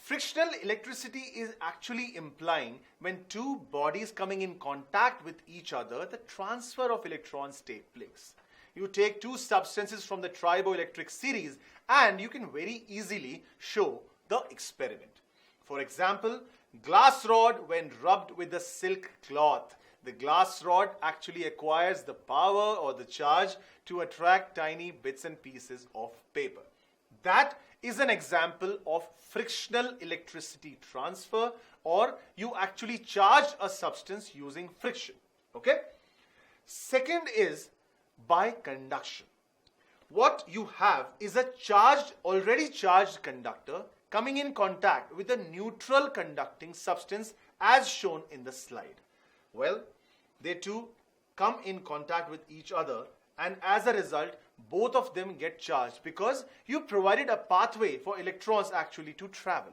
Frictional electricity is actually implying when two bodies coming in contact with each other, the transfer of electrons take place. You take two substances from the triboelectric series and you can very easily show the experiment. For example, glass rod when rubbed with a silk cloth, the glass rod actually acquires the power or the charge to attract tiny bits and pieces of paper. That is an example of frictional electricity transfer, or you actually charge a substance using friction. Okay? Second is by conduction. What you have is a already charged conductor coming in contact with a neutral conducting substance as shown in the slide. Well, they two come in contact with each other, and as a result, both of them get charged because you provided a pathway for electrons actually to travel.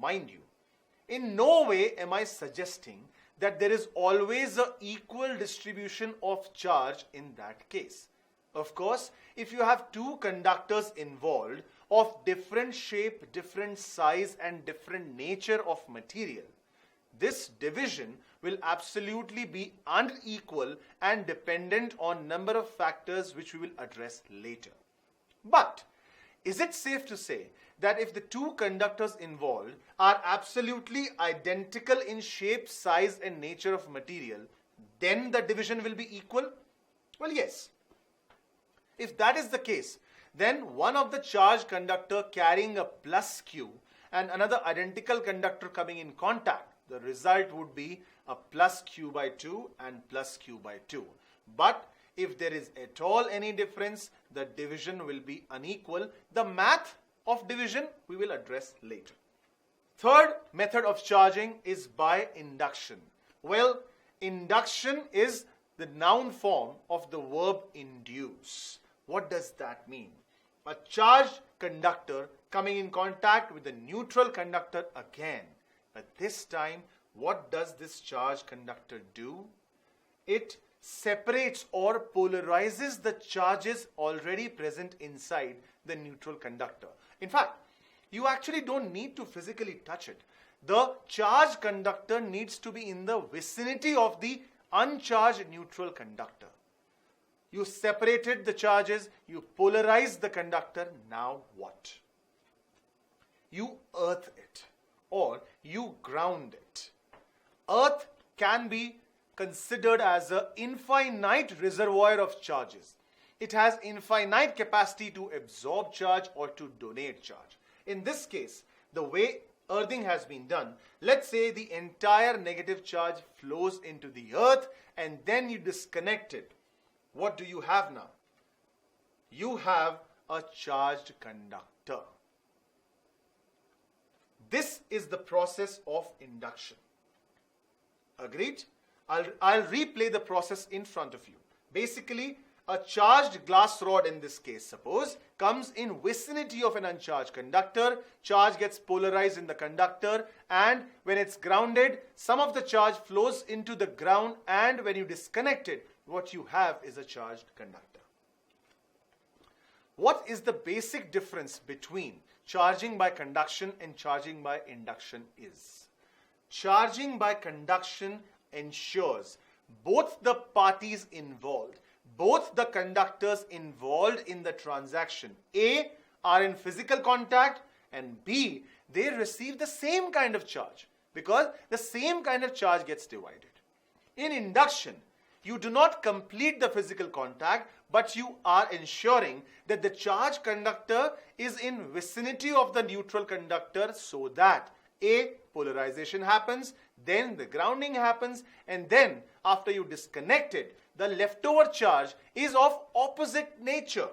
Mind you, in no way am I suggesting that there is always an equal distribution of charge in that case. Of course, if you have two conductors involved of different shape, different size and different nature of material, this division will absolutely be unequal and dependent on number of factors which we will address later. But is it safe to say that if the two conductors involved are absolutely identical in shape, size and nature of material, then the division will be equal? Well, yes. If that is the case, then one of the charged conductor carrying a plus Q and another identical conductor coming in contact, the result would be a plus Q by 2 and plus Q by 2. But if there is at all any difference, the division will be unequal. The math of division we will address later. Third method of charging is by induction. Well, induction is the noun form of the verb induce. What does that mean? A charged conductor coming in contact with a neutral conductor again. But this time, what does this charged conductor do? It separates or polarizes the charges already present inside the neutral conductor. In fact, you actually don't need to physically touch it. The charged conductor needs to be in the vicinity of the uncharged neutral conductor. You separated the charges, you polarized the conductor, now what? You earth it or you ground it. Earth can be considered as an infinite reservoir of charges. It has infinite capacity to absorb charge or to donate charge. In this case, the way earthing has been done, let's say the entire negative charge flows into the earth and then you disconnect it. What do you have now? You have a charged conductor. This is the process of induction. Agreed? I'll replay the process in front of you. Basically, a charged glass rod in this case, suppose, comes in vicinity of an uncharged conductor. Charge gets polarized in the conductor, and when it's grounded, some of the charge flows into the ground, and when you disconnect it, what you have is a charged conductor. What is the basic difference between charging by conduction and charging by induction is? Charging by conduction ensures both the parties involved, both the conductors involved in the transaction, A, are in physical contact, and B, they receive the same kind of charge because the same kind of charge gets divided. In induction, you do not complete the physical contact, but you are ensuring that the charged conductor is in vicinity of the neutral conductor so that A, polarization happens, then the grounding happens, and then after you disconnect it, the leftover charge is of opposite nature.